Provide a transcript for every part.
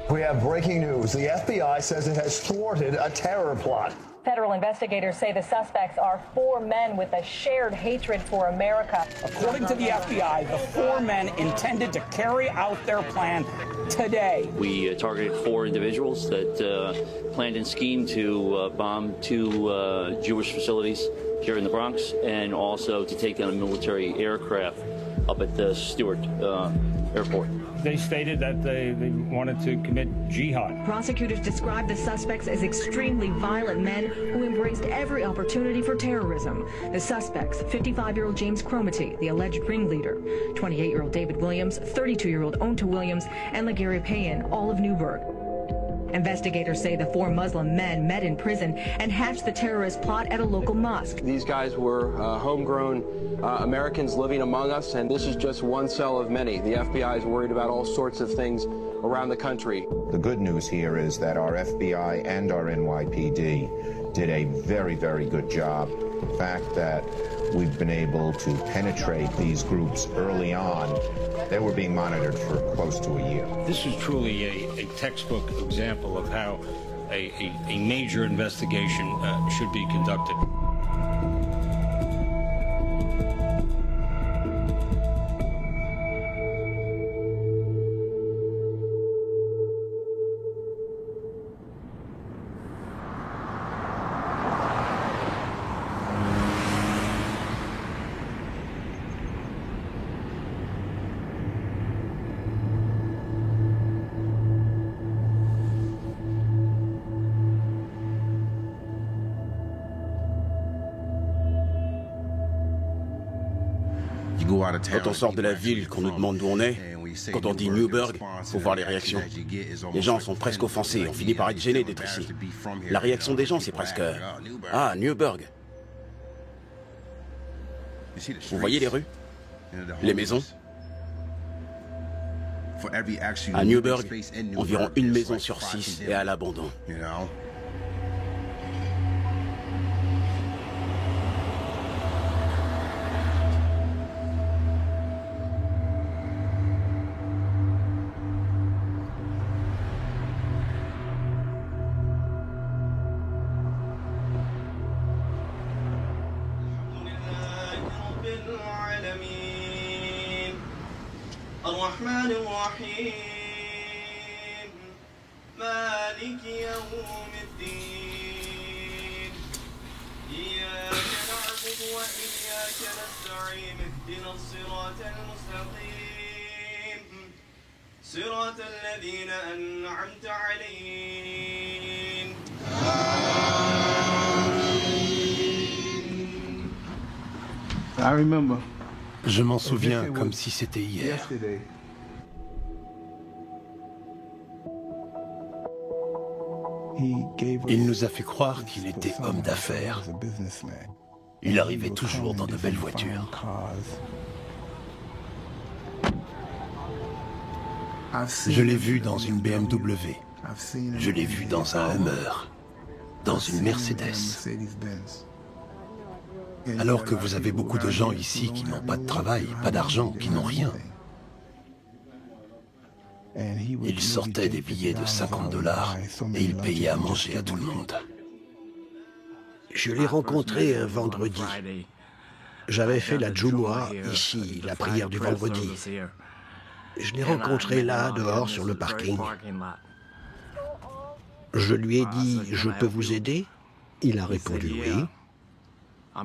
We have breaking news. The FBI says it has thwarted a terror plot. Federal investigators say the suspects are 4 men with a shared hatred for America. According to the FBI, the 4 men intended to carry out their plan today. We targeted 4 individuals that planned and schemed to bomb 2 Jewish facilities here in the Bronx, and also to take down a military aircraft up at the Stewart Airport. They stated that they wanted to commit jihad. Prosecutors described the suspects as extremely violent men who embraced every opportunity for terrorism. The suspects, 55-year-old James Cromartie, the alleged ringleader, 28-year-old David Williams, 32-year-old Onta Williams, and LaGarry Payen, all of Newburgh. Investigators say the 4 Muslim men met in prison and hatched the terrorist plot at a local mosque. These guys were homegrown Americans living among us, and this is just one cell of many. The FBI is worried about all sorts of things around the country. The good news here is that our FBI and our NYPD did a very, very good job. The fact that we've been able to penetrate these groups early on, they were being monitored for close to a year. This is truly a textbook example of how a major investigation should be conducted. Quand on sort de la ville, qu'on nous demande d'où on est, quand on dit Newburgh, faut voir les réactions. Les gens sont presque offensés, on finit par être gênés d'être ici. La réaction des gens, c'est presque « Ah, Newburgh !» Vous voyez les rues? Les maisons? À Newburgh, environ 1 maison sur 6 est à l'abandon. الرحمن الرحيم مالك يوم الدين إياك نعبد وإياك نستعين اهدنا الصراط المستقيم صراط الذين أنعمت عليهم I remember. Je m'en souviens comme si c'était hier. Il nous a fait croire qu'il était homme d'affaires. Il arrivait toujours dans de belles voitures. Je l'ai vu dans une BMW. Je l'ai vu dans un Hummer. Dans une Mercedes. Alors que vous avez beaucoup de gens ici qui n'ont pas de travail, pas d'argent, qui n'ont rien. Il sortait des billets de $50 et il payait à manger à tout le monde. Je l'ai rencontré un vendredi. J'avais fait la Jumu'ah ici, la prière du vendredi. Je l'ai rencontré là, dehors, sur le parking. Je lui ai dit « Je peux vous aider ?» Il a répondu « Oui ».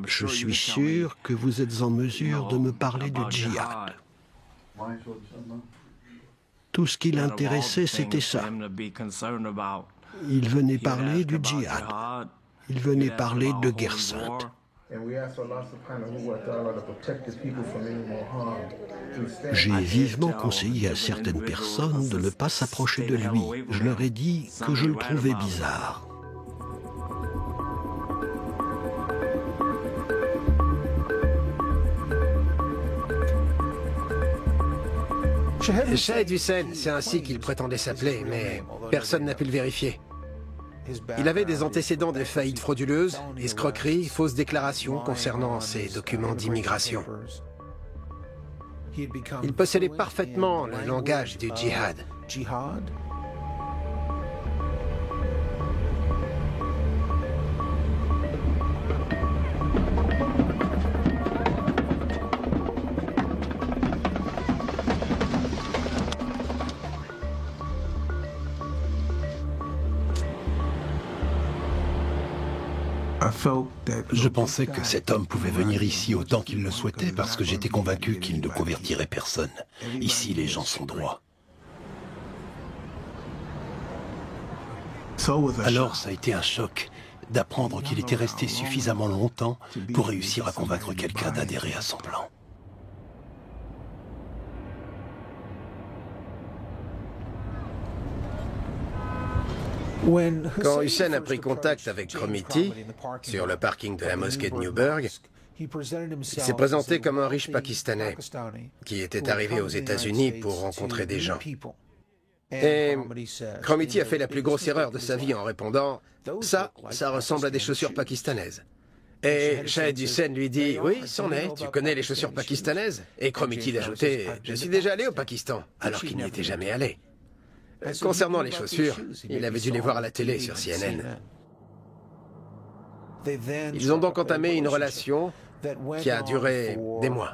Je suis sûr que vous êtes en mesure de me parler du djihad. Tout ce qui l'intéressait, c'était ça. Il venait parler du djihad. Il venait parler de guerre sainte. J'ai vivement conseillé à certaines personnes de ne pas s'approcher de lui. Je leur ai dit que je le trouvais bizarre. Shahid Hussein, c'est ainsi qu'il prétendait s'appeler, mais personne n'a pu le vérifier. Il avait des antécédents de faillites frauduleuses, escroqueries, fausses déclarations concernant ses documents d'immigration. Il possédait parfaitement le langage du djihad. Je pensais que cet homme pouvait venir ici autant qu'il le souhaitait parce que j'étais convaincu qu'il ne convertirait personne. Ici, les gens sont droits. Alors, ça a été un choc d'apprendre qu'il était resté suffisamment longtemps pour réussir à convaincre quelqu'un d'adhérer à son plan. Quand Hussein a pris contact avec Kromiti sur le parking de la mosquée de Newburgh, il s'est présenté comme un riche Pakistanais qui était arrivé aux États-Unis pour rencontrer des gens. Et Kromiti a fait la plus grosse erreur de sa vie en répondant « Ça ressemble à des chaussures pakistanaises ». Et Shahid Hussein lui dit « Oui, c'en est, tu connais les chaussures pakistanaises ?» Et Kromiti d'ajouter « Je suis déjà allé au Pakistan », alors qu'il n'y était jamais allé. Concernant les chaussures, il avait dû les voir à la télé sur CNN. Ils ont donc entamé une relation qui a duré des mois.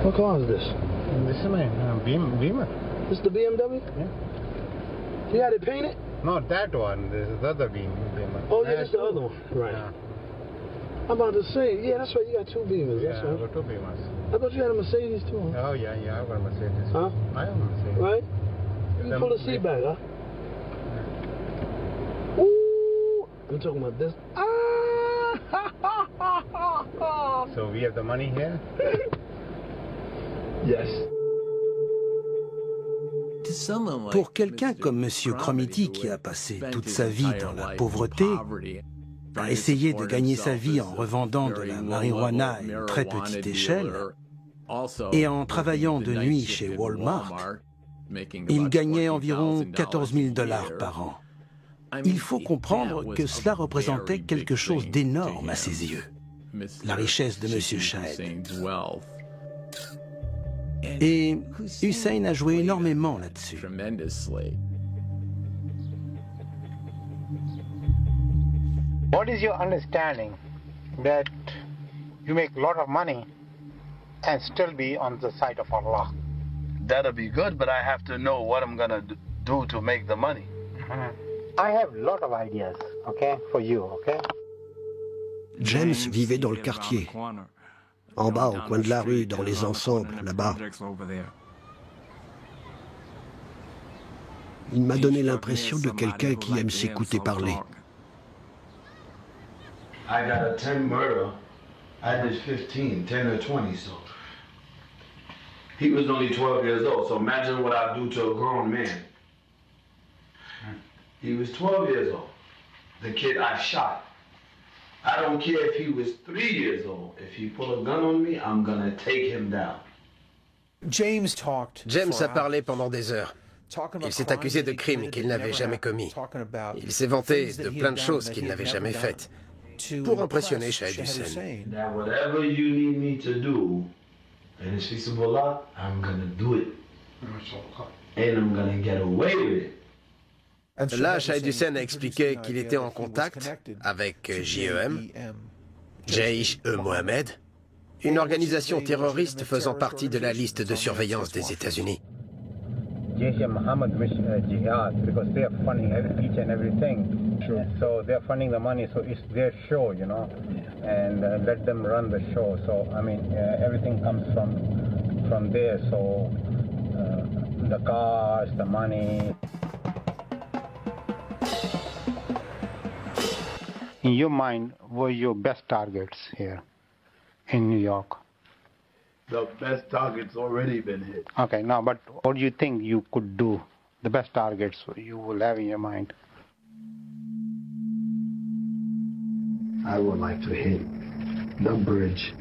What car is this? This is my Beamer. This is the BMW? Yeah. You had it painted? Not that one. This is the other Beamer. Oh, yeah, this is the other one. Right. Yeah. I'm about to say, yeah, that's right. You got two Beamers. Yeah, That's I right. got two Beamers. I thought you had a Mercedes too. Oh, yeah, I've got a Mercedes. Huh? I have a Mercedes. Right? You pull the seat back, huh? Ooh! I'm talking about this. Ah! So we have the money here? Yes. Pour quelqu'un comme M. Kromiti qui a passé toute sa vie dans la pauvreté, a essayé de gagner sa vie en revendant de la marijuana à une très petite échelle et en travaillant de nuit chez Walmart, il gagnait environ 14 000 $ par an. Il faut comprendre que cela représentait quelque chose d'énorme à ses yeux, la richesse de M. Shahid. Et Hussein a joué énormément là-dessus. What is your understanding that you make a lot of money and still be on the side of Allah? That'll be good, but I have to know what I'm gonna do to make the money. I have a lot of ideas, okay, for you, okay? James vivait dans le quartier, en bas, au coin de la rue, dans les ensembles, là-bas. Il m'a donné l'impression de quelqu'un qui aime s'écouter parler. I got a 10 murder. I did 15, 10 or 20, so. He was only 12 years old, so imagine what I do to a grown man. He was 12 years old. The kid I shot. I don't care if he was 3 years old. If he pull a gun on me, I'm gonna take him down. James a parlé pendant des heures. Il s'est accusé de crimes qu'il n'avait jamais commis. Il s'est vanté de plein de choses qu'il n'avait jamais faites pour impressionner Shahid Hussein. Now, whatever you need me to do, and it's feasible lot, I'm gonna do it. And I'm gonna get away with it. Là, Shahid Hussein a expliqué qu'il était en contact avec JEM, Jaish-e-Mohammed, une organisation terroriste faisant partie de la liste de surveillance des États-Unis. Jaish-e-Mohammed jihad because they are funding each and everything. Sure. So they are funding the money, so it's their show, you know, and let them run the show. So I mean, everything comes from there. So the cars, the money. In your mind, what were your best targets here in New York? The best target's already been hit. Okay, now, but what do you think you could do? The best targets you will have in your mind? I would like to hit the bridge.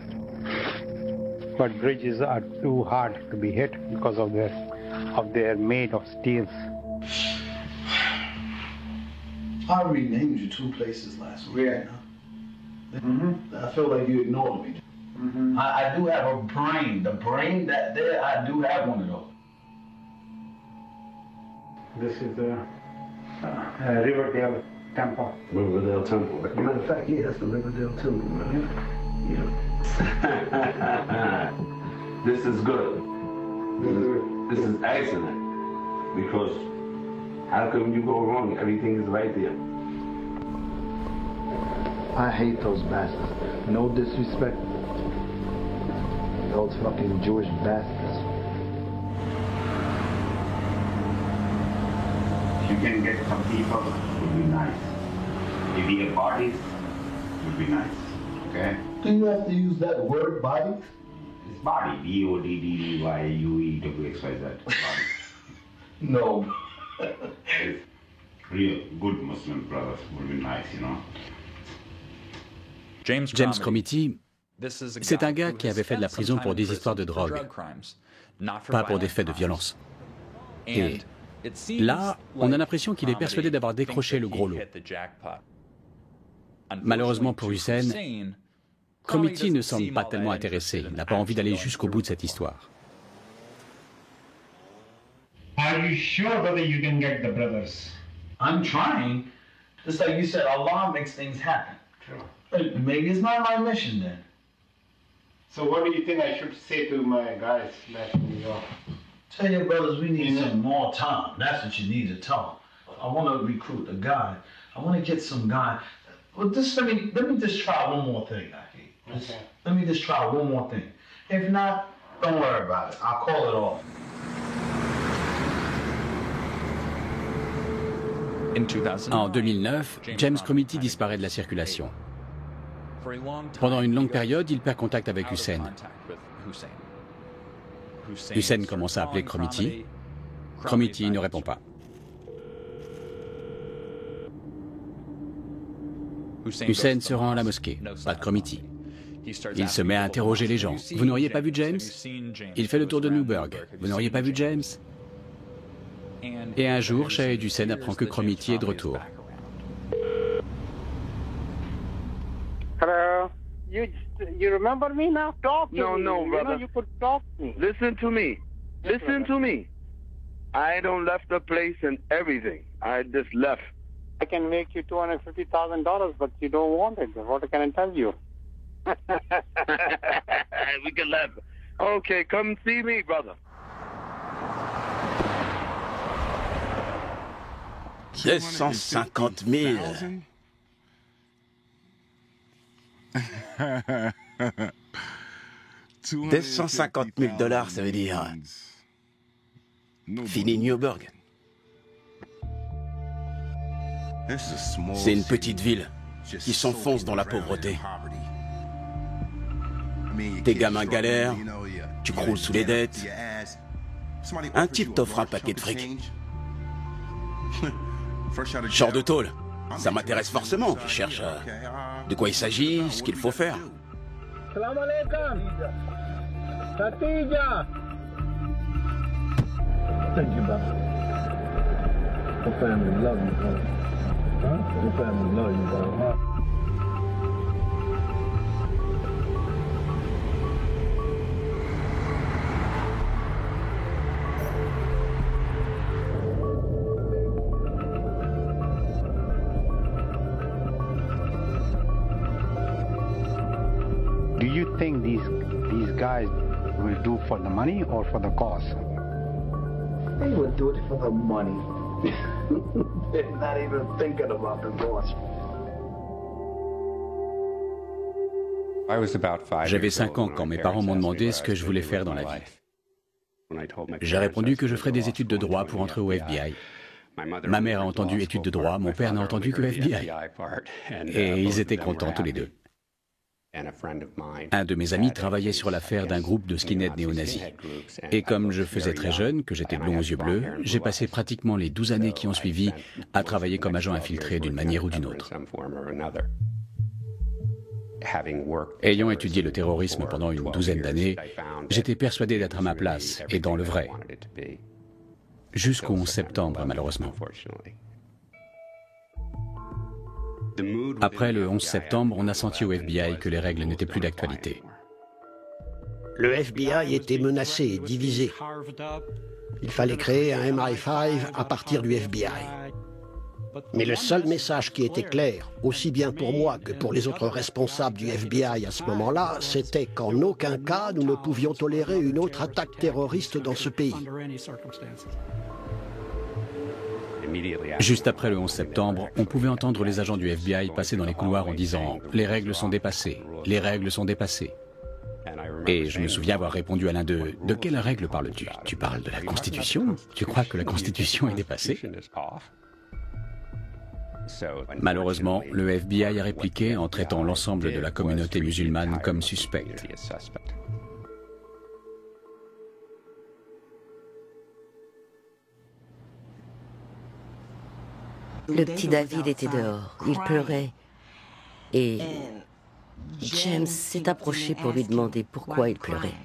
But bridges are too hard to be hit because of they're made of steel. I renamed you 2 places last week. Yeah. I feel like you ignored me. I do have a brain. The brain that there, I do have one of those. This is the Riverdale Temple. Riverdale Temple. As a matter of fact, yeah, that's the Riverdale Temple, man. Yeah. This is good. This is excellent. Because how come you go wrong? Everything is right there. I hate those bastards. No disrespect. Those fucking Jewish bastards. If you can get some people, it would be nice. If you get bodies, it would be nice. Okay? Do you have to use that word, body? It's body. BODDYUEWXYZ. Body. No. It's real good Muslim brothers would be nice, you know. James Cromity, c'est un gars qui avait fait de la prison pour des histoires de drogue, pas pour des faits de violence. Et là, on a l'impression qu'il est persuadé d'avoir décroché le gros lot. Malheureusement pour Hussein, Cromity ne semble pas tellement intéressé. Il n'a pas envie d'aller jusqu'au bout de cette histoire. Are you sure whether you can get the brothers? I'm trying. Just like you said, Allah makes things happen. True. Maybe it's not my mission then. So what do you think I should say to my guys back in New York? Tell your brothers we need some more time. That's what you need to tell them. I want to recruit a guy. I want to get some guy. Well, just let me just try one more thing, Aki. Okay. Let me just try one more thing. If not, don't worry about it. I'll call it off. En 2009, James Cromity disparaît de la circulation. Pendant une longue période, il perd contact avec Hussein. Hussein commence à appeler Cromity. Cromity ne répond pas. Hussein se rend à la mosquée, pas de Cromity. Il se met à interroger les gens. Vous n'auriez pas vu James? Il fait le tour de Newburgh. Vous n'auriez pas vu James? Et un jour, Shahid Hussein apprend que Cromity est de retour. Hello. You remember me now? Talk to me. No, brother. You know you could talk to me. Listen to me. Yes, Listen to me. I don't left the place and everything. I just left. I can make you $250,000, but you don't want it. What can I tell you? We can laugh. Okay, come see me, brother. $250 000. $250 000, ça veut dire fini Newburgh. C'est une petite ville qui s'enfonce dans la pauvreté. Tes gamins galèrent, tu croules sous les dettes. Un type t'offre un paquet de fric. Short de tôle, ça m'intéresse forcément. Je cherche de quoi il s'agit, ce qu'il faut faire. Salam alaikum. Khatija. Thank you, brother. Your family love you, brother. Huh? Your family love you, brother. Do you think these guys will do for the money or for the cause? They would do it for the money. They're not even thinking about the cause. J'avais 5 ans quand mes parents m'ont demandé ce que je voulais faire dans la vie. J'ai répondu que je ferais des études de droit pour entrer au FBI. Ma mère a entendu études de droit, mon père n'a entendu que FBI. Et ils étaient contents tous les deux. Un de mes amis travaillait sur l'affaire d'un groupe de skinheads néo-nazis. Et comme je faisais très jeune, que j'étais blond aux yeux bleus, j'ai passé pratiquement les 12 années qui ont suivi à travailler comme agent infiltré d'une manière ou d'une autre. Ayant étudié le terrorisme pendant une douzaine d'années, j'étais persuadé d'être à ma place et dans le vrai. Jusqu'au 11 septembre, malheureusement. Après le 11 septembre, on a senti au FBI que les règles n'étaient plus d'actualité. Le FBI était menacé et divisé. Il fallait créer un MI5 à partir du FBI. Mais le seul message qui était clair, aussi bien pour moi que pour les autres responsables du FBI à ce moment-là, c'était qu'en aucun cas nous ne pouvions tolérer une autre attaque terroriste dans ce pays. Juste après le 11 septembre, on pouvait entendre les agents du FBI passer dans les couloirs en disant « Les règles sont dépassées, les règles sont dépassées ». Et je me souviens avoir répondu à l'un d'eux « De quelle règle parles-tu? Tu parles de la Constitution? Tu crois que la Constitution est dépassée ?» Malheureusement, le FBI a répliqué en traitant l'ensemble de la communauté musulmane comme suspecte. Le petit David était dehors, il pleurait. Et James s'est approché pour lui demander pourquoi il pleurait.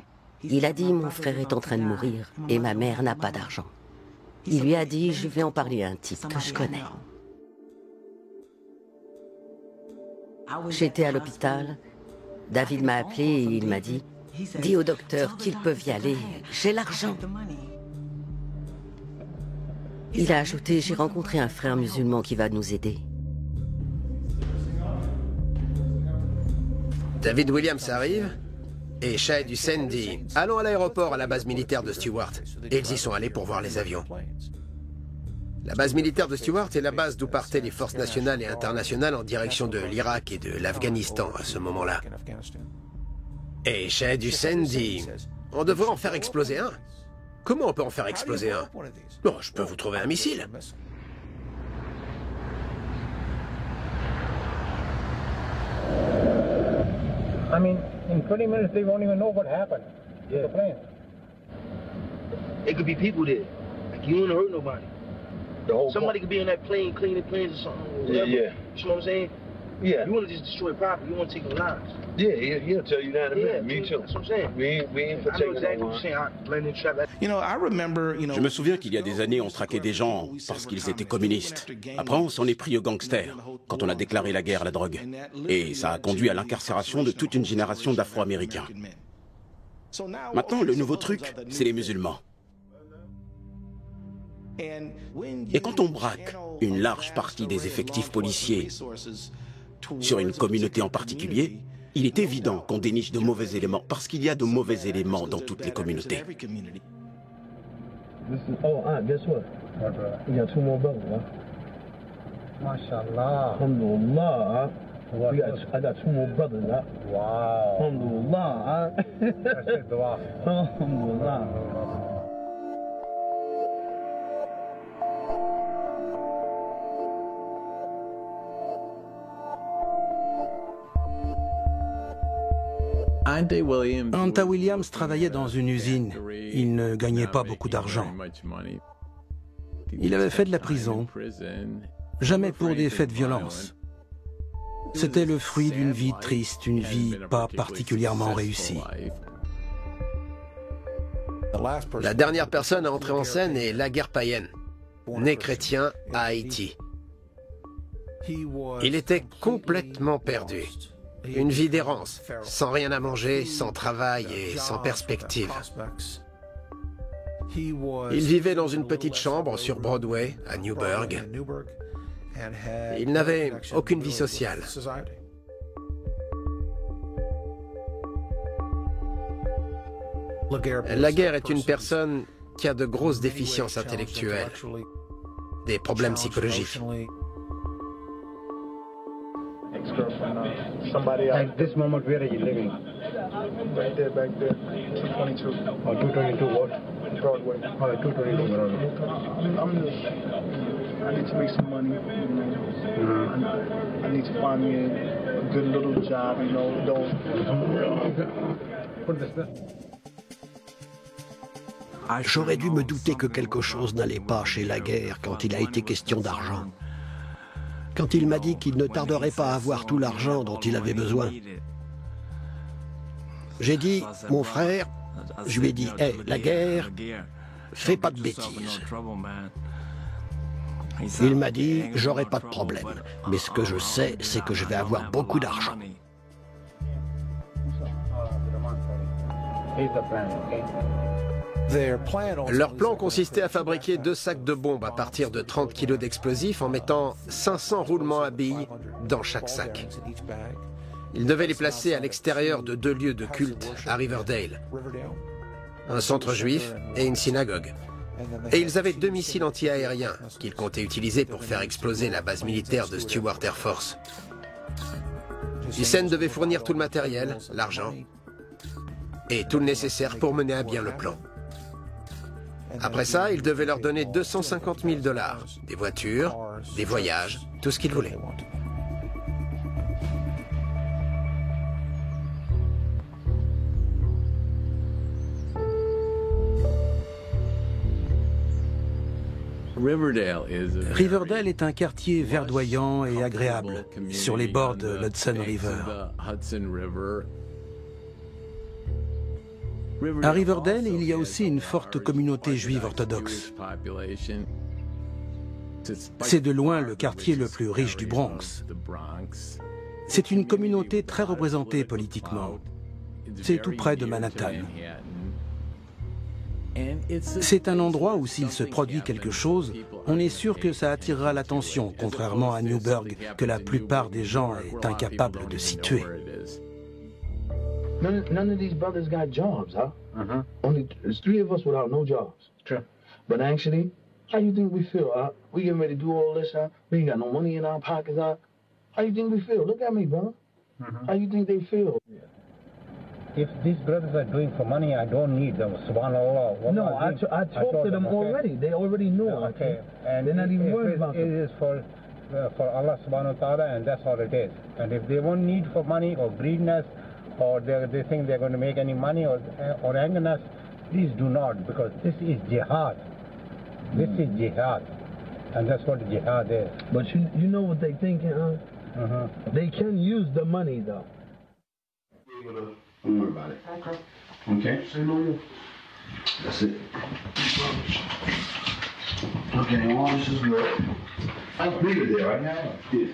Il a dit « Mon frère est en train de mourir et ma mère n'a pas d'argent ». Il lui a dit « Je vais en parler à un type que je connais ». J'étais à l'hôpital, David m'a appelé et il m'a dit « Dis au docteur qu'ils peuvent y aller, j'ai l'argent ». Il a ajouté « J'ai rencontré un frère musulman qui va nous aider ». David Williams arrive et Shahid Hussein dit « Allons à l'aéroport à la base militaire de Stewart ». Et ils y sont allés pour voir les avions. La base militaire de Stewart est la base d'où partaient les forces nationales et internationales en direction de l'Irak et de l'Afghanistan à ce moment-là. Et Shahid Hussein dit « On devrait en faire exploser un ». Comment on peut en faire exploser un? Bon, je peux vous trouver un missile. I mean, in 20 minutes they won't even know what happened to the plane. It could be people there. Like, you don't hurt nobody. Somebody could be in that plane cleaning planes or something. Whatever. Yeah. You know what I'm saying? Yeah. You want to just destroy property. You want to take no lives. Yeah, he'll tell you that in a minute. Me too. That's what I'm saying. We ain't for taking no lives. Je me souviens qu'il y a des années, on traquait des gens parce qu'ils étaient communistes. Après, on s'en est pris aux gangsters quand on a déclaré la guerre à la drogue. Et ça a conduit à l'incarcération de toute une génération d'Afro-Américains. Maintenant, le nouveau truc, c'est les musulmans. Et quand on braque une large partie des effectifs policiers sur une communauté en particulier, il est évident qu'on déniche de mauvais éléments, parce qu'il y a de mauvais éléments dans toutes les communautés. Guess what? You got 2 more brothers, huh? MashaAllah. Alhamdulillah, huh? I got 2 more brothers, huh? Wow. Alhamdulillah, huh? That's it, dua. Alhamdulillah. Anta Williams travaillait dans une usine. Il ne gagnait pas beaucoup d'argent. Il avait fait de la prison, jamais pour des faits de violence. C'était le fruit d'une vie triste, une vie pas particulièrement réussie. La dernière personne à entrer en scène est Laguerre Payen, né chrétien à Haïti. Il était complètement perdu. Une vie d'errance, sans rien à manger, sans travail et sans perspective. Il vivait dans une petite chambre sur Broadway, à Newburgh. Il n'avait aucune vie sociale. Laguerre est une personne qui a de grosses déficiences intellectuelles, des problèmes psychologiques. At this moment, where are you living? Right there, back there, 222. Oh, 222 what? Broadway. Oh, 222 Broadway. I need to make some money, you know. I need to find me a good little job, you know. J'aurais dû me douter que quelque chose n'allait pas chez Laguerre quand il a été question d'argent. Quand il m'a dit qu'il ne tarderait pas à avoir tout l'argent dont il avait besoin. J'ai dit, mon frère, je lui ai dit, hé, Laguerre, fais pas de bêtises. Il m'a dit, j'aurai pas de problème, mais ce que je sais, c'est que je vais avoir beaucoup d'argent. Leur plan consistait à fabriquer 2 sacs de bombes à partir de 30 kg d'explosifs en mettant 500 roulements à billes dans chaque sac. Ils devaient les placer à l'extérieur de 2 lieux de culte à Riverdale, un centre juif et une synagogue. Et ils avaient 2 missiles anti-aériens qu'ils comptaient utiliser pour faire exploser la base militaire de Stewart Air Force. Hussein devait fournir tout le matériel, l'argent et tout le nécessaire pour mener à bien le plan. Après ça, il devait leur donner 250 000 $, des voitures, des voyages, tout ce qu'ils voulaient. Riverdale est un quartier verdoyant et agréable sur les bords de l'Hudson River. À Riverdale, il y a aussi une forte communauté juive orthodoxe. C'est de loin le quartier le plus riche du Bronx. C'est une communauté très représentée politiquement. C'est tout près de Manhattan. C'est un endroit où s'il se produit quelque chose, on est sûr que ça attirera l'attention, contrairement à Newburgh, que la plupart des gens est incapable de situer. None of these brothers got jobs, huh? Only there's 3 of us without no jobs. True. But actually, how you think we feel? We getting ready to do all this, huh? We ain't got no money in our pockets, huh? How you think we feel? Look at me, brother. How you think they feel? If these brothers are doing for money, I don't need them. Subhanallah. No, I talked to them already. They already know. Okay. And they're not even worried about it. It is for Allah subhanahu wa ta'ala, and that's all it is. And if they won't need for money or greediness, or they think they're going to make any money or anger us, please do not, because this is jihad. This is jihad. And that's what jihad is. But you know what they thinking, huh? They can use the money, though. Don't worry about it. Okay? Say no more. That's it. Okay, all this is good. I'll leave it there, right? Yeah.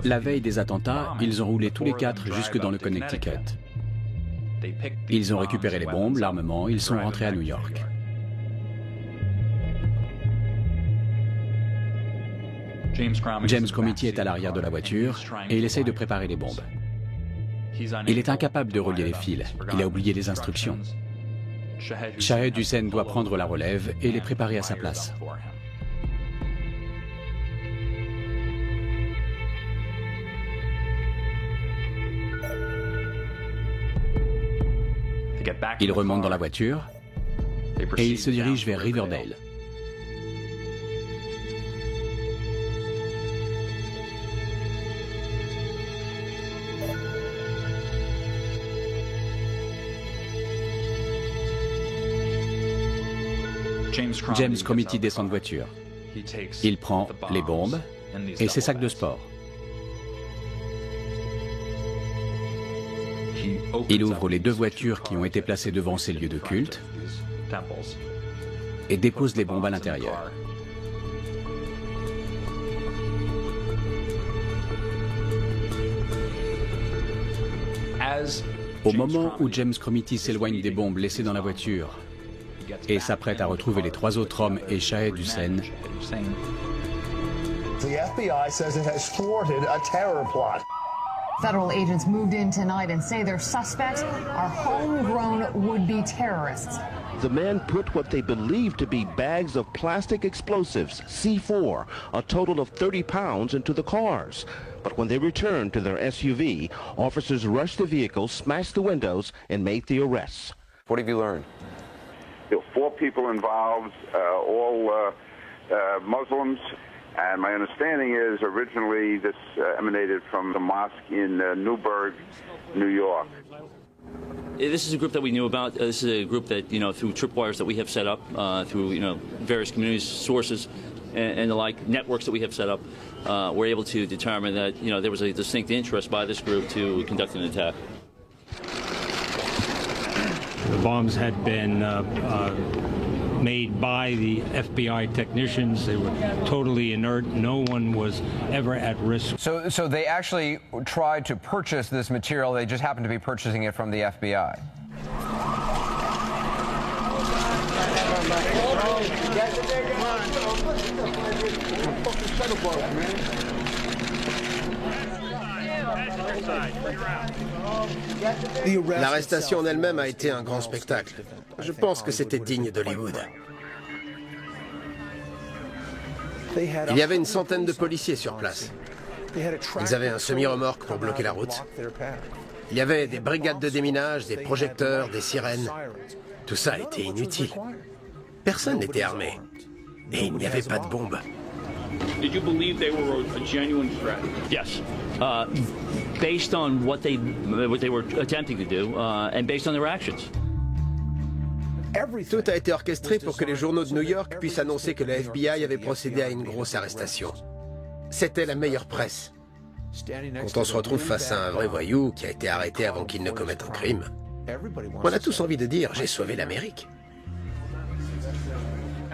La veille des attentats, ils ont roulé tous les 4 jusque dans le Connecticut. Ils ont récupéré les bombes, l'armement, ils sont rentrés à New York. James Cromity est à l'arrière de la voiture et il essaye de préparer les bombes. Il est incapable de relier les fils, il a oublié les instructions. Shahed Hussein doit prendre la relève et les préparer à sa place. Il remonte dans la voiture et il se dirige vers Riverdale. James Cromity descend de voiture. Il prend les bombes et ses sacs de sport. Il ouvre les 2 voitures qui ont été placées devant ces lieux de culte et dépose les bombes à l'intérieur. Au moment où James Cromity s'éloigne des bombes laissées dans la voiture et s'apprête à retrouver les 3 autres hommes et Shahed Hussein, The FBI says it has thwarted a terror plot. Federal agents moved in tonight and say their suspects are homegrown would-be terrorists. The men put what they believe to be bags of plastic explosives, C4, a total of 30 pounds, into the cars. But when they returned to their SUV, officers rushed the vehicle, smashed the windows, and made the arrests. What have you learned? There were 4 people involved, all Muslims. And my understanding is originally this emanated from the mosque in Newburgh, New York. This is a group that we knew about. This is a group that, through tripwires that we have set up, through, various community sources and the like, networks that we have set up, we're able to determine that, there was a distinct interest by this group to conduct an attack. The bombs had been made by the FBI technicians. They were totally inert. No one was ever at risk. So they actually tried to purchase this material. They just happened to be purchasing it from the FBI. L'arrestation en elle-même a été un grand spectacle. Je pense que c'était digne d'Hollywood. Il y avait une centaine de policiers sur place. Ils avaient un semi-remorque pour bloquer la route. Il y avait des brigades de déminage, des projecteurs, des sirènes. Tout ça était inutile. Personne n'était armé. Et il n'y avait pas de bombes. Did you believe they were a genuine threat? Yes. Based on what they were attempting to do, and based on their actions. Tout a été orchestré pour que les journaux de New York puissent annoncer que le FBI avait procédé à une grosse arrestation. C'était la meilleure presse. Quand on se retrouve face à un vrai voyou qui a été arrêté avant qu'il ne commette un crime, on a tous envie de dire « j'ai sauvé l'Amérique ».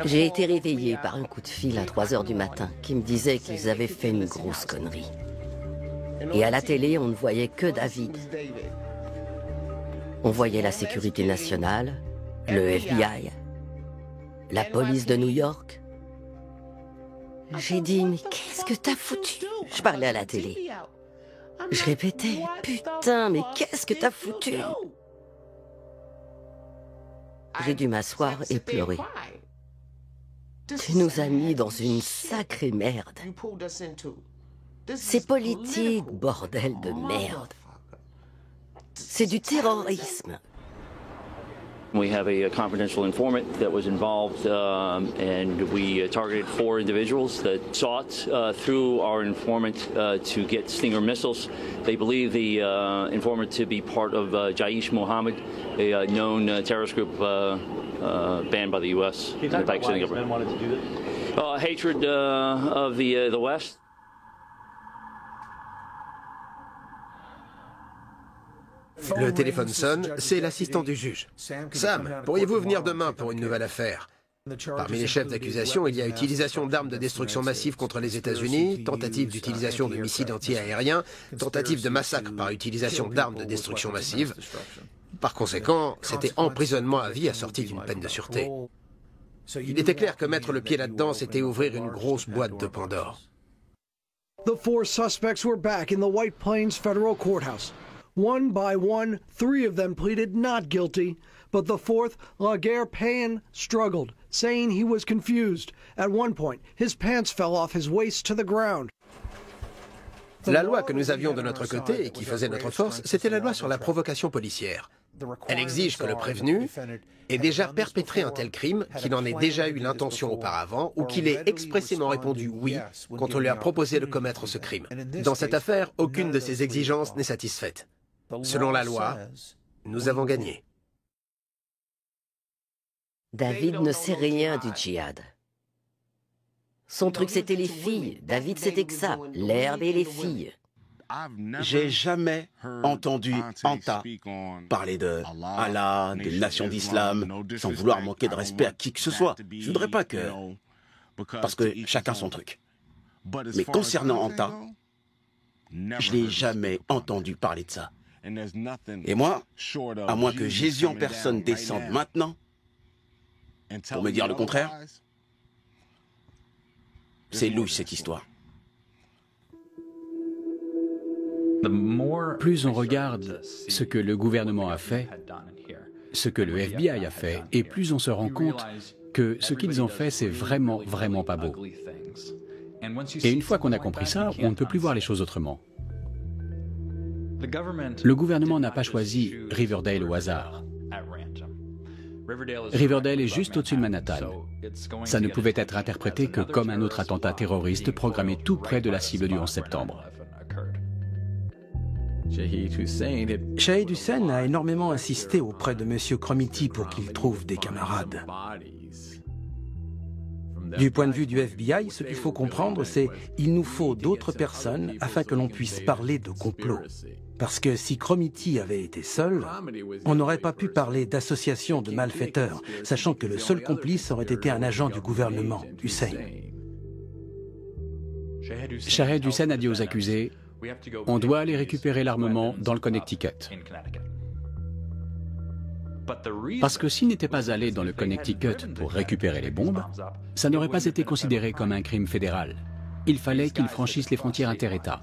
J'ai été réveillée par un coup de fil à 3 heures du matin qui me disait qu'ils avaient fait une grosse connerie. Et à la télé, on ne voyait que David. On voyait la sécurité nationale, le FBI, la police de New York. J'ai dit, mais qu'est-ce que t'as foutu? Je parlais à la télé. Je répétais, putain, mais qu'est-ce que t'as foutu? J'ai dû m'asseoir et pleurer. Tu nous as mis dans une sacrée merde. C'est politique, bordel de merde. C'est du terrorisme. We have a confidential informant that was involved, and we targeted 4 individuals that sought through our informant to get Stinger missiles. They believe the informant to be part of Jaish Mohammed, a known terrorist group banned by the U.S. and the Pakistani government. Wanted to do this? Hatred of the West. Le téléphone sonne, c'est l'assistant du juge. Sam, pourriez-vous venir demain pour une nouvelle affaire? Parmi les chefs d'accusation, il y a utilisation d'armes de destruction massive contre les États-Unis, tentative d'utilisation de missiles anti-aériens, tentative de massacre par utilisation d'armes de destruction massive. Par conséquent, c'était emprisonnement à vie assorti d'une peine de sûreté. Il était clair que mettre le pied là-dedans, c'était ouvrir une grosse boîte de Pandore. The 4 suspects were back in the White Plains Federal Courthouse. One by one, 3 of them pleaded not guilty, but the 4th, Laguerre Payen, struggled, saying he was confused. At one point, his pants fell off his waist to the ground. La loi que nous avions de notre côté et qui faisait notre force, c'était la loi sur la provocation policière. Elle exige que le prévenu ait déjà perpétré un tel crime, qu'il en ait déjà eu l'intention auparavant ou qu'il ait expressément répondu oui quand on lui a proposé de commettre ce crime. Dans cette affaire, aucune de ces exigences n'est satisfaite. Selon la loi, nous avons gagné. David ne sait rien du djihad. Son truc, c'était les filles. David, c'était que ça, l'herbe et les filles. J'ai jamais entendu Anta parler de Allah, des nations d'islam, sans vouloir manquer de respect à qui que ce soit. Je voudrais pas que... Parce que chacun son truc. Mais concernant Anta, je n'ai jamais entendu parler de ça. Et moi, à moins que Jésus en personne descende maintenant, pour me dire le contraire, c'est louche cette histoire. Plus on regarde ce que le gouvernement a fait, ce que le FBI a fait, et plus on se rend compte que ce qu'ils ont fait, c'est vraiment, vraiment pas beau. Et une fois qu'on a compris ça, on ne peut plus voir les choses autrement. Le gouvernement n'a pas choisi Riverdale au hasard. Riverdale est juste au-dessus de Manhattan. Ça ne pouvait être interprété que comme un autre attentat terroriste programmé tout près de la cible du 11 septembre. Shahid Hussein a énormément insisté auprès de M. Cromity pour qu'il trouve des camarades. Du point de vue du FBI, ce qu'il faut comprendre, c'est qu'il nous faut d'autres personnes afin que l'on puisse parler de complot. Parce que si Cromity avait été seul, on n'aurait pas pu parler d'association de malfaiteurs, sachant que le seul complice aurait été un agent du gouvernement, Hussein. Shahid Hussein a dit aux accusés « On doit aller récupérer l'armement dans le Connecticut ». Parce que s'il n'était pas allé dans le Connecticut pour récupérer les bombes, ça n'aurait pas été considéré comme un crime fédéral. Il fallait qu'il franchisse les frontières inter-États.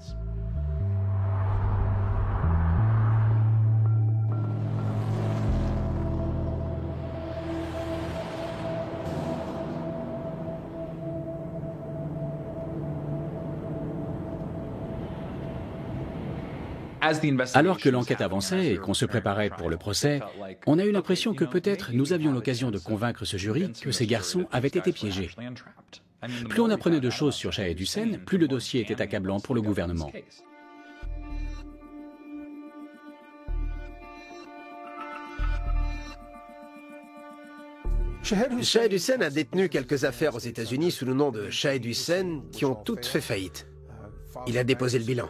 Alors que l'enquête avançait et qu'on se préparait pour le procès, on a eu l'impression que peut-être nous avions l'occasion de convaincre ce jury que ces garçons avaient été piégés. Plus on apprenait de choses sur Shahid Hussein, plus le dossier était accablant pour le gouvernement. Shahid Hussein a détenu quelques affaires aux États-Unis sous le nom de Shahid Hussein qui ont toutes fait faillite. Il a déposé le bilan.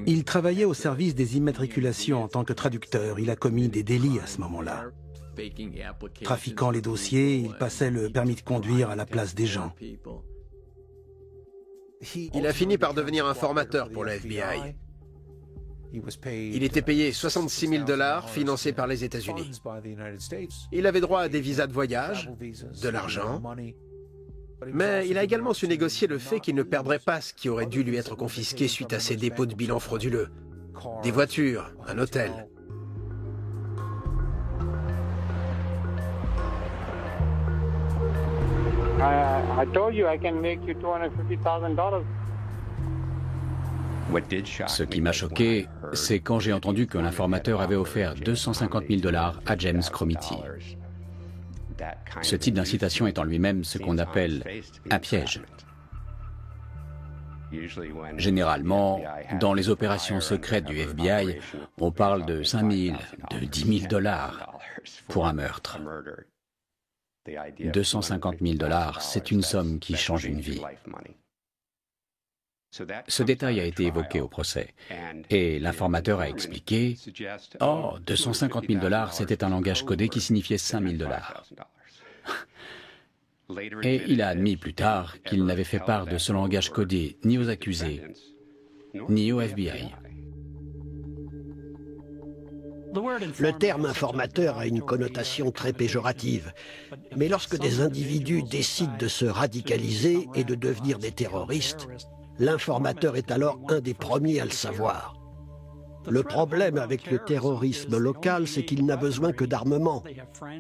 Il travaillait au service des immatriculations en tant que traducteur. Il a commis des délits à ce moment-là. Trafiquant les dossiers, il passait le permis de conduire à la place des gens. Il a fini par devenir un formateur pour le FBI. Il était payé 66 000 $ financés par les États-Unis. Il avait droit à des visas de voyage, de l'argent, mais il a également su négocier le fait qu'il ne perdrait pas ce qui aurait dû lui être confisqué suite à ses dépôts de bilan frauduleux. Des voitures, un hôtel. I told you I can make you $250,000. Ce qui m'a choqué, c'est quand j'ai entendu qu'un informateur avait offert 250 000 $ à James Cromity. Ce type d'incitation est en lui-même ce qu'on appelle un piège. Généralement, dans les opérations secrètes du FBI, on parle de 5 000, de 10 000 $ pour un meurtre. 250 000 $, c'est une somme qui change une vie. Ce détail a été évoqué au procès et l'informateur a expliqué « Oh, 250 000 $, c'était un langage codé qui signifiait 5 000 $. Et il a admis plus tard qu'il n'avait fait part de ce langage codé ni aux accusés, ni au FBI. Le terme informateur a une connotation très péjorative. Mais lorsque des individus décident de se radicaliser et de devenir des terroristes, l'informateur est alors un des premiers à le savoir. Le problème avec le terrorisme local, c'est qu'il n'a besoin que d'armement.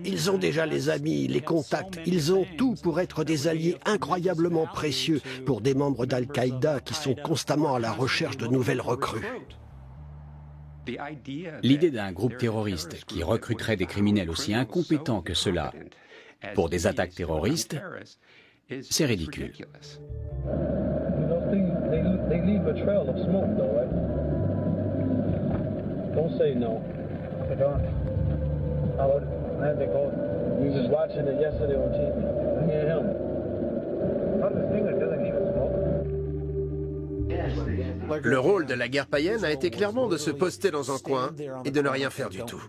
Ils ont déjà les amis, les contacts, ils ont tout pour être des alliés incroyablement précieux pour des membres d'Al-Qaïda qui sont constamment à la recherche de nouvelles recrues. L'idée d'un groupe terroriste qui recruterait des criminels aussi incompétents que ceux-là pour des attaques terroristes, c'est ridicule. They leave a trail of smoke, though, right? Don't say no. They don't. How they go? We was watching it yesterday on TV. I hear him. How the singer doesn't even smoke? Le rôle de la guerre païenne a été clairement de se poster dans un coin et de ne rien faire du tout.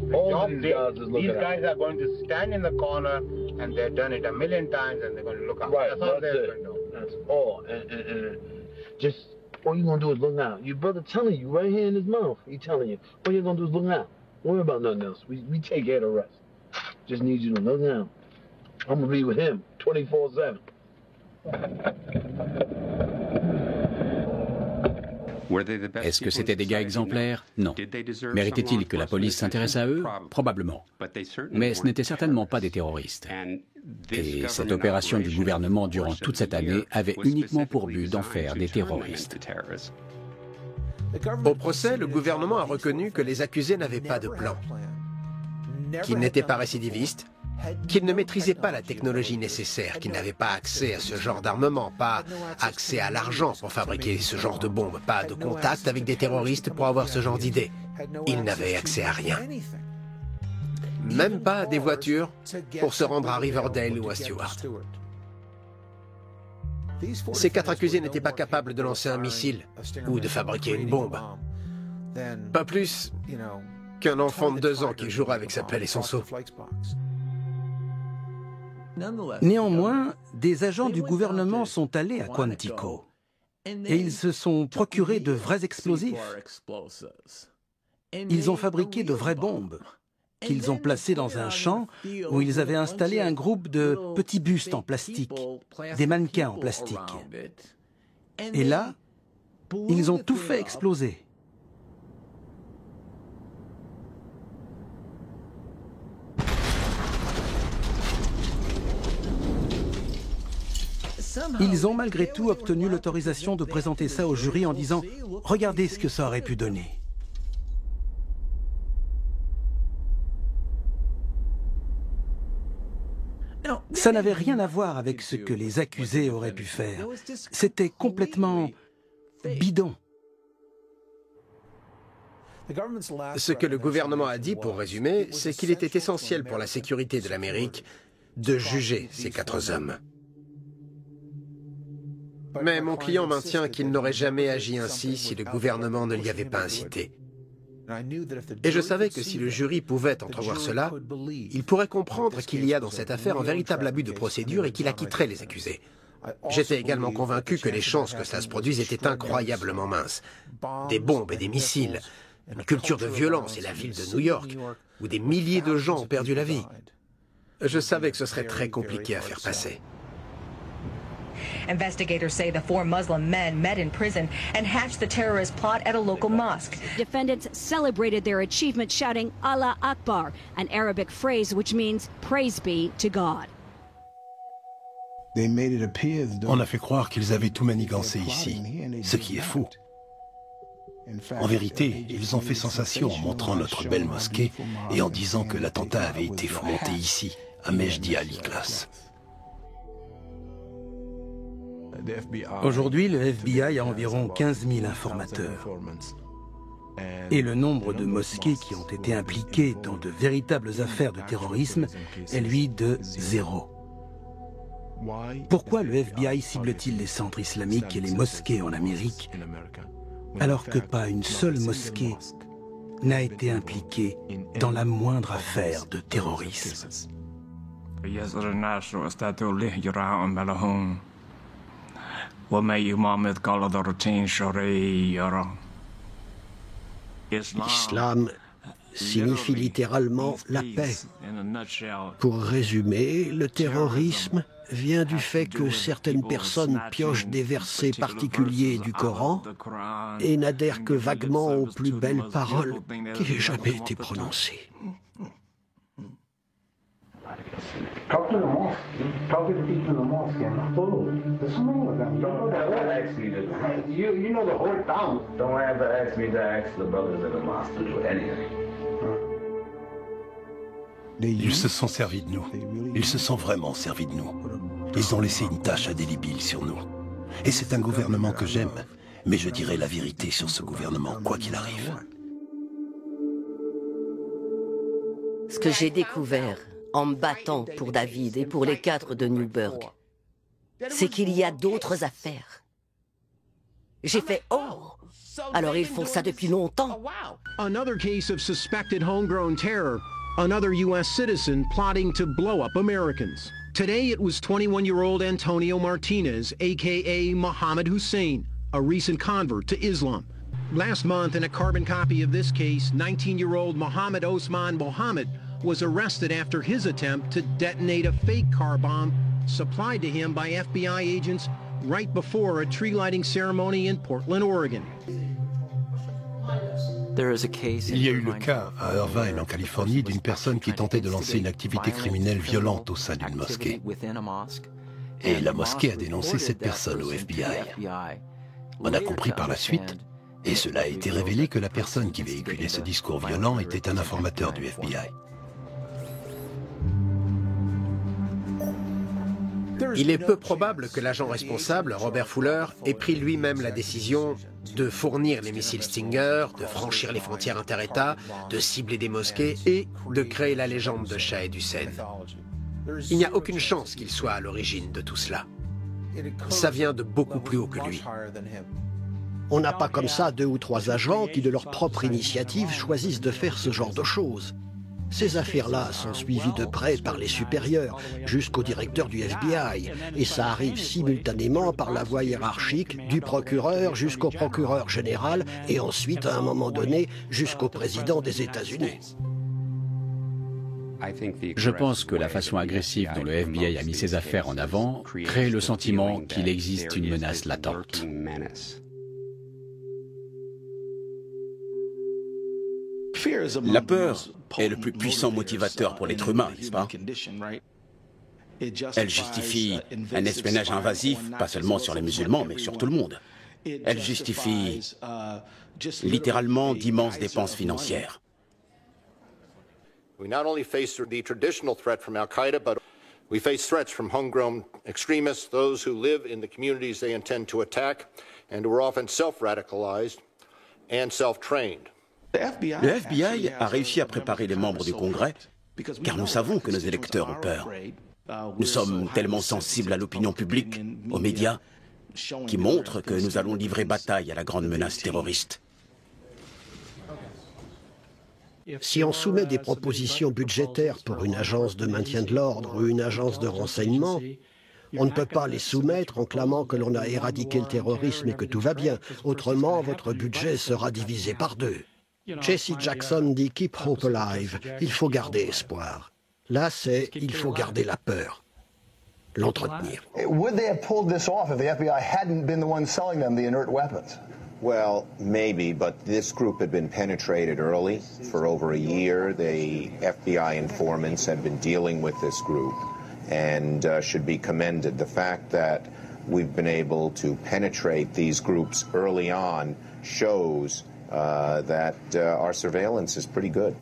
These guys are going to stand in the corner and they've done it a million times and they're going to look up. Right, that's all that's they're it. going to do. That's all. And just all you're going to do is look now. Your brother telling you right here in his mouth. He telling you. All you're going to do is look now. Don't worry about nothing else. We take care of the rest. Just need you to look now. I'm going to be with him 24/7. Est-ce que c'était des gars exemplaires? Non. Méritaient-ils que la police s'intéresse à eux? Probablement. Mais ce n'étaient certainement pas des terroristes. Et cette opération du gouvernement durant toute cette année avait uniquement pour but d'en faire des terroristes. Au procès, le gouvernement a reconnu que les accusés n'avaient pas de plan. qu'il n'était pas récidiviste, qu'il ne maîtrisait pas la technologie nécessaire, qu'il n'avait pas accès à ce genre d'armement, pas accès à l'argent pour fabriquer ce genre de bombes, pas de contact avec des terroristes pour avoir ce genre d'idées. Il n'avait accès à rien. Même pas à des voitures pour se rendre à Riverdale ou à Stewart. Ces 4 accusés n'étaient pas capables de lancer un missile ou de fabriquer une bombe. Pas plus qu'un enfant de 2 ans qui jouera avec sa pelle et son seau. Néanmoins, des agents du gouvernement sont allés à Quantico et ils se sont procurés de vrais explosifs. Ils ont fabriqué de vraies bombes qu'ils ont placées dans un champ où ils avaient installé un groupe de petits bustes en plastique, des mannequins en plastique. Et là, ils ont tout fait exploser. Ils ont malgré tout obtenu l'autorisation de présenter ça au jury en disant « Regardez ce que ça aurait pu donner ». Ça n'avait rien à voir avec ce que les accusés auraient pu faire. C'était complètement bidon. Ce que le gouvernement a dit, pour résumer, c'est qu'il était essentiel pour la sécurité de l'Amérique de juger ces 4 hommes. Mais mon client maintient qu'il n'aurait jamais agi ainsi si le gouvernement ne l'y avait pas incité. Et je savais que si le jury pouvait entrevoir cela, il pourrait comprendre qu'il y a dans cette affaire un véritable abus de procédure et qu'il acquitterait les accusés. J'étais également convaincu que les chances que cela se produise étaient incroyablement minces. Des bombes et des missiles, une culture de violence et la ville de New York, où des milliers de gens ont perdu la vie. Je savais que ce serait très compliqué à faire passer. Investigators say the 4 Muslim men met in prison and hatched the terrorist plot at a local mosque. Defendants celebrated their achievement shouting Allah Akbar, an Arabic phrase which means praise be to God. On a fait croire qu'ils avaient tout manigancé ici, ce qui est faux. En vérité, ils ont fait sensation en montrant notre belle mosquée et en disant que l'attentat avait été fomenté ici, à Mejdi Ali Class. Aujourd'hui, le FBI a environ 15 000 informateurs. Et le nombre de mosquées qui ont été impliquées dans de véritables affaires de terrorisme est, lui, de 0. Pourquoi le FBI cible-t-il les centres islamiques et les mosquées en Amérique, alors que pas une seule mosquée n'a été impliquée dans la moindre affaire de terrorisme? L'islam signifie littéralement la paix. Pour résumer, le terrorisme vient du fait que certaines personnes piochent des versets particuliers du Coran et n'adhèrent que vaguement aux plus belles paroles qui aient jamais été prononcées. Talk to the mosque. Talk to the people in the mosque and follow. There's so many of them. Don't ever ask me to. You know the whole town. Don't ever ask me to ask the brothers in the mosque to do anything. Ils se sont servis de nous. Ils se sont vraiment servis de nous. Ils ont laissé une tache indélébile sur nous. Et c'est un gouvernement que j'aime. Mais je dirai la vérité sur ce gouvernement, quoi qu'il arrive. Ce que j'ai découvert en me battant pour David et pour les 4 de Newburgh, c'est qu'il y a d'autres affaires. J'ai fait « Oh !» Alors ils font ça depuis longtemps. Another case of suspected homegrown terror. Another U.S. citizen plotting to blow up Americans. Today it was 21-year-old Antonio Martinez, a.k.a. Mohammed Hussein, a recent convert to Islam. Last month, in a carbon copy of this case, 19-year-old Mohammed Osman Mohammed was arrested after his attempt to detonate a fake car bomb supplied to him by FBI agents right before a tree lighting ceremony in Portland, Oregon. Il y a eu le cas à Irvine, en Californie, d'une personne qui tentait de lancer une activité criminelle violente au sein d'une mosquée. Et la mosquée a dénoncé cette personne au FBI. On a compris par la suite, et cela a été révélé, que la personne qui véhiculait ce discours violent était un informateur du FBI. Il est peu probable que l'agent responsable, Robert Fuller, ait pris lui-même la décision de fournir les missiles Stinger, de franchir les frontières inter-États, de cibler des mosquées et de créer la légende de Shahid Hussein. Il n'y a aucune chance qu'il soit à l'origine de tout cela. Ça vient de beaucoup plus haut que lui. On n'a pas comme ça 2 ou 3 agents qui, de leur propre initiative, choisissent de faire ce genre de choses. Ces affaires-là sont suivies de près par les supérieurs, jusqu'au directeur du FBI, et ça arrive simultanément par la voie hiérarchique du procureur jusqu'au procureur général, et ensuite, à un moment donné, jusqu'au président des États-Unis. Je pense que la façon agressive dont le FBI a mis ses affaires en avant crée le sentiment qu'il existe une menace latente. La peur est le plus puissant motivateur pour l'être humain, n'est-ce pas? Elle justifie un espionnage invasif, pas seulement sur les musulmans, mais sur tout le monde. Elle justifie littéralement d'immenses dépenses financières. We not only face the traditional threat from Al-Qaeda, but we face threats from homegrown extremists, those who live in the communities they intend to attack, and who are often self-radicalized and self-trained. Le FBI a réussi à préparer les membres du Congrès, car nous savons que nos électeurs ont peur. Nous sommes tellement sensibles à l'opinion publique, aux médias, qui montrent que nous allons livrer bataille à la grande menace terroriste. Si on soumet des propositions budgétaires pour une agence de maintien de l'ordre ou une agence de renseignement, on ne peut pas les soumettre en clamant que l'on a éradiqué le terrorisme et que tout va bien. Autrement, votre budget sera divisé par 2. Jesse Jackson dit « Keep hope alive ». Il faut garder espoir. Là, c'est « il faut garder la peur ». L'entretenir. Would they have pulled this off if the FBI hadn't been the one selling them the inert weapons? Well, maybe, but this group had been penetrated early. For over a year, the FBI informants had been dealing with this group and should be commended. The fact that we've been able to penetrate these groups early on shows that our surveillance is pretty good.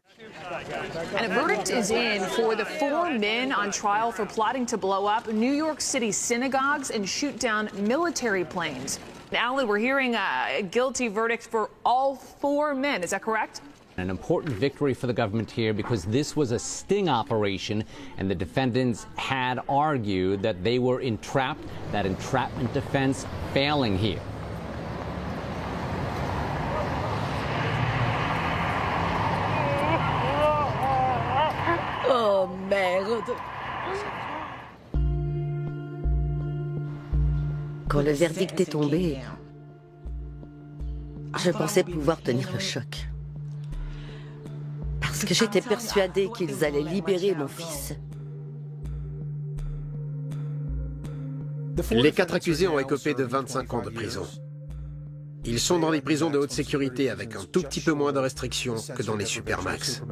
And a verdict is in for the 4 men on trial for plotting to blow up New York City synagogues and shoot down military planes. Alan, we're hearing a guilty verdict for all 4 men. Is that correct? An important victory for the government here because this was a sting operation and the defendants had argued that they were entrapped, that entrapment defense failing here. Oh merde! Quand le verdict est tombé, je pensais pouvoir tenir le choc. Parce que j'étais persuadée qu'ils allaient libérer mon fils. Les 4 accusés ont écopé de 25 ans de prison. Ils sont dans les prisons de haute sécurité avec un tout petit peu moins de restrictions que dans les Supermax.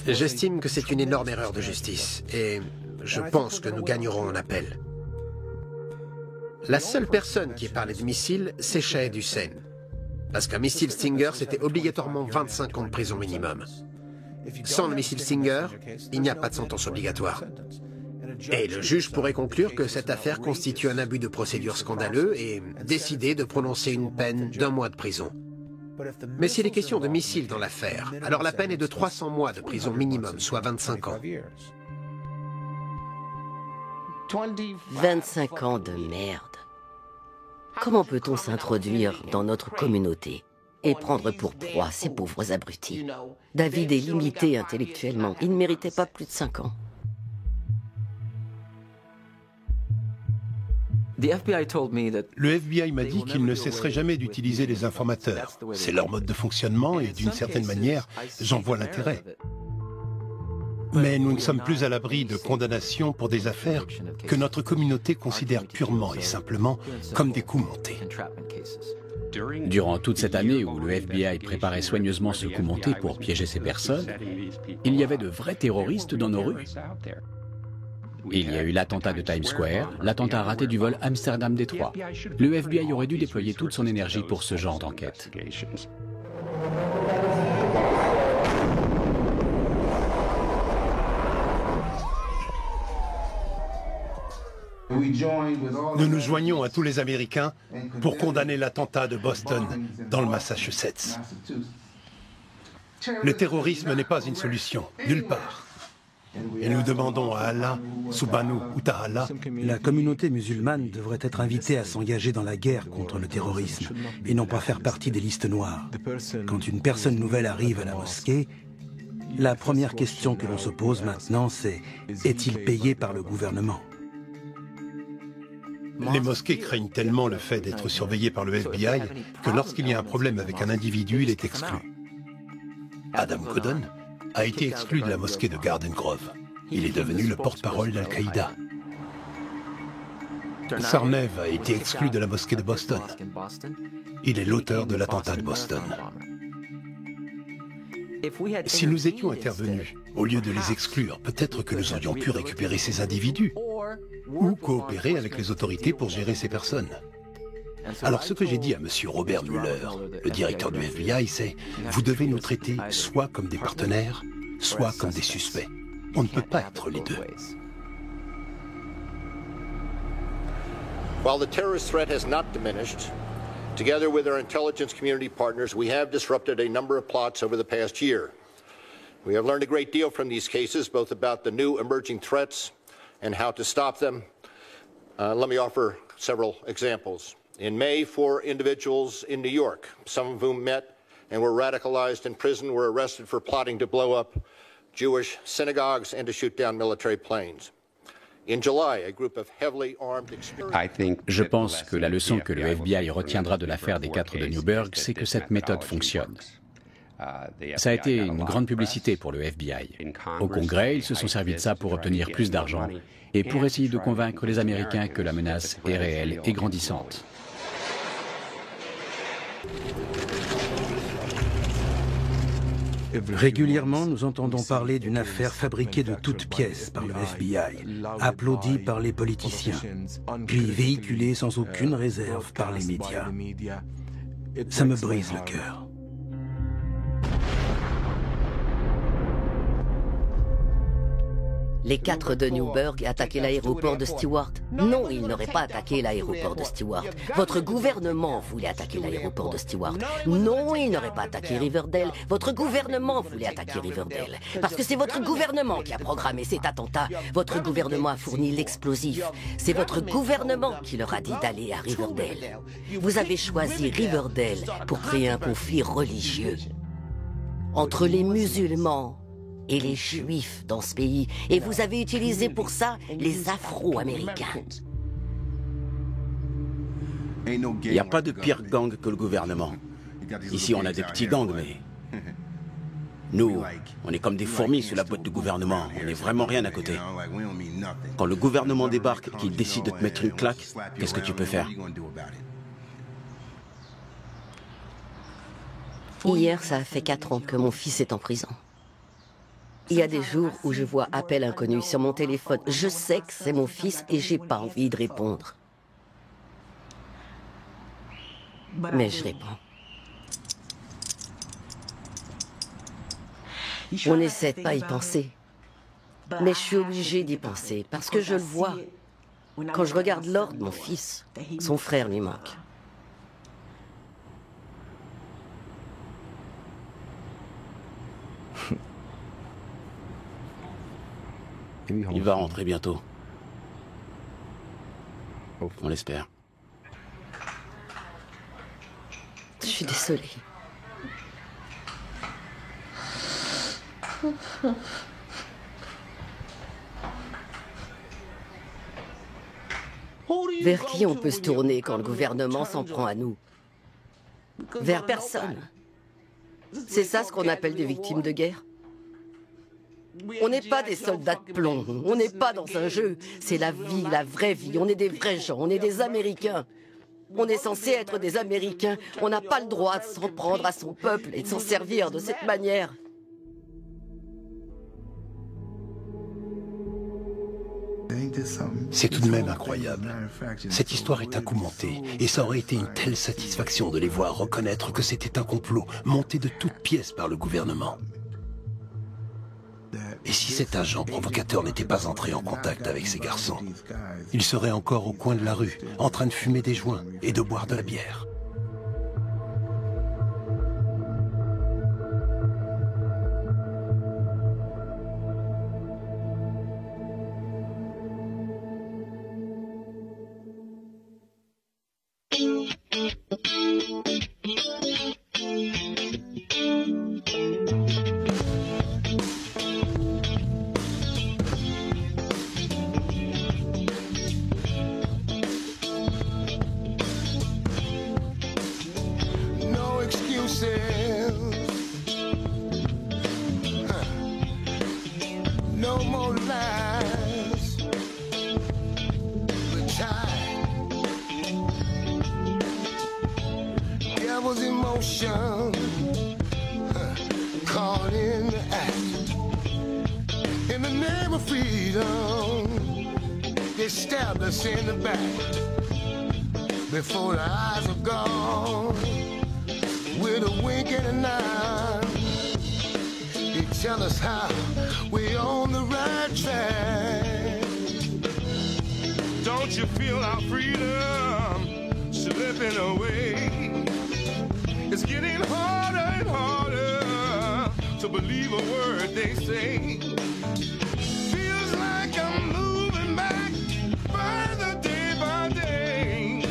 J'estime que c'est une énorme erreur de justice et je pense que nous gagnerons en appel. La seule personne qui ait parlé de missile, c'est Shahid Hussein. Parce qu'un missile Stinger, c'était obligatoirement 25 ans de prison minimum. Sans le missile Stinger, il n'y a pas de sentence obligatoire. Et le juge pourrait conclure que cette affaire constitue un abus de procédure scandaleux et décider de prononcer une peine d'1 mois de prison. Mais s'il est question de missiles dans l'affaire, alors la peine est de 300 mois de prison minimum, soit 25 ans. 25 ans de merde. Comment peut-on s'introduire dans notre communauté et prendre pour proie ces pauvres abrutis? David est limité intellectuellement. Il ne méritait pas plus de 5 ans. Le FBI m'a dit qu'il ne cesserait jamais d'utiliser les informateurs. C'est leur mode de fonctionnement et d'une certaine manière, j'en vois l'intérêt. Mais nous ne sommes plus à l'abri de condamnations pour des affaires que notre communauté considère purement et simplement comme des coups montés. Durant toute cette année où le FBI préparait soigneusement ce coup monté pour piéger ces personnes, il y avait de vrais terroristes dans nos rues. Il y a eu l'attentat de Times Square, l'attentat raté du vol Amsterdam-Détroit. Le FBI aurait dû déployer toute son énergie pour ce genre d'enquête. Nous nous joignons à tous les Américains pour condamner l'attentat de Boston dans le Massachusetts. Le terrorisme n'est pas une solution, nulle part. Et nous demandons à Allah, Subhanahu wa Ta'ala, la communauté musulmane devrait être invitée à s'engager dans la guerre contre le terrorisme et non pas faire partie des listes noires. Quand une personne nouvelle arrive à la mosquée, la première question que l'on se pose maintenant, c'est « est-il payé par le gouvernement ?» Les mosquées craignent tellement le fait d'être surveillées par le FBI que lorsqu'il y a un problème avec un individu, il est exclu. Adam Godden a été exclu de la mosquée de Garden Grove. Il est devenu le porte-parole d'Al-Qaïda. Sarnev a été exclu de la mosquée de Boston. Il est l'auteur de l'attentat de Boston. Si nous étions intervenus, au lieu de les exclure, peut-être que nous aurions pu récupérer ces individus ou coopérer avec les autorités pour gérer ces personnes. Alors ce que j'ai dit à M. Robert Mueller, le directeur du FBI, c'est « Vous devez nous traiter soit comme des partenaires, soit comme des suspects. On ne peut pas être les deux. » While the terrorist threat has not diminished, together with our intelligence community partners, we have disrupted a number of plots over the past year. We have learned a great deal from these cases, both about the new emerging threats and how to stop them. Let me offer several examples. In May, 4 individuals in New York, some of whom met and were radicalized in prison, were arrested for plotting to blow up Jewish synagogues and to shoot down military planes. In July, a group of heavily armed Je pense que la leçon que le FBI retiendra de l'affaire des 4 de Newburgh, c'est que cette méthode fonctionne. Ça a été une grande publicité pour le FBI. Au Congrès, ils se sont servis de ça pour obtenir plus d'argent et pour essayer de convaincre les Américains que la menace est réelle et grandissante. Régulièrement, nous entendons parler d'une affaire fabriquée de toutes pièces par le FBI, applaudie par les politiciens, puis véhiculée sans aucune réserve par les médias. Ça me brise le cœur. Les 4 de Newburgh attaquaient l'aéroport de Stewart. Non, ils n'auraient pas attaqué l'aéroport de Stewart. Votre gouvernement voulait attaquer l'aéroport de Stewart. Non, ils n'auraient pas attaqué Riverdale. Votre gouvernement voulait attaquer Riverdale. Parce que c'est votre gouvernement qui a programmé cet attentat. Votre gouvernement a fourni l'explosif. C'est votre gouvernement qui leur a dit d'aller à Riverdale. Vous avez choisi Riverdale pour créer un conflit religieux entre les musulmans et les Juifs dans ce pays. Et vous avez utilisé pour ça les Afro-Américains. Il n'y a pas de pire gang que le gouvernement. Ici, on a des petits gangs, mais... Nous, on est comme des fourmis sous la botte du gouvernement. On n'est vraiment rien à côté. Quand le gouvernement débarque et qu'il décide de te mettre une claque, qu'est-ce que tu peux faire? Hier, ça a fait 4 ans que mon fils est en prison. Il y a des jours où je vois appel inconnu sur mon téléphone. Je sais que c'est mon fils et j'ai pas envie de répondre. Mais je réponds. On essaie de pas y penser. Mais je suis obligée d'y penser parce que je le vois. Quand je regarde Lord, mon fils, son frère lui manque. Il va rentrer bientôt. On l'espère. Je suis désolée. Vers qui on peut se tourner quand le gouvernement s'en prend à nous? Vers personne. C'est ça ce qu'on appelle des victimes de guerre? On n'est pas des soldats de plomb, on n'est pas dans un jeu. C'est la vie, la vraie vie, on est des vrais gens, on est des Américains. On est censé être des Américains, on n'a pas le droit de s'en prendre à son peuple et de s'en servir de cette manière. C'est tout de même incroyable. Cette histoire est un coup monté, et ça aurait été une telle satisfaction de les voir reconnaître que c'était un complot monté de toutes pièces par le gouvernement. Et si cet agent provocateur n'était pas entré en contact avec ces garçons, il serait encore au coin de la rue, en train de fumer des joints et de boire de la bière. No more lies, we're tired. Devil's emotion, caught in the act. In the name of freedom, they stabbed us in the back. Before the eyes are gone, with a wink and a nod, they tell us how we're on the right track. Don't you feel our freedom slipping away? It's getting harder and harder to believe a word they say. Feels like I'm moving back further day by day.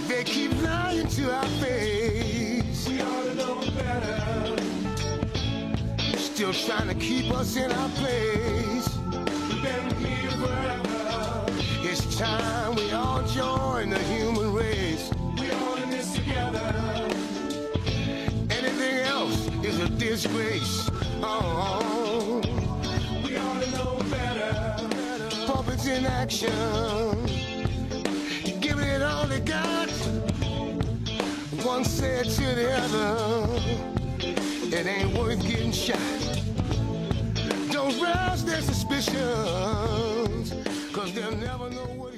They keep lying to our face. We ought to know better. Still trying to keep us in our place. We've been here forever. It's time we all join the human race. We all in this together. Anything else is a disgrace. Oh, we ought to know better. Puppets in action, giving it all they got. One said to the other, it ain't worth getting shot. Don't rouse their suspicions, 'cause they'll never know what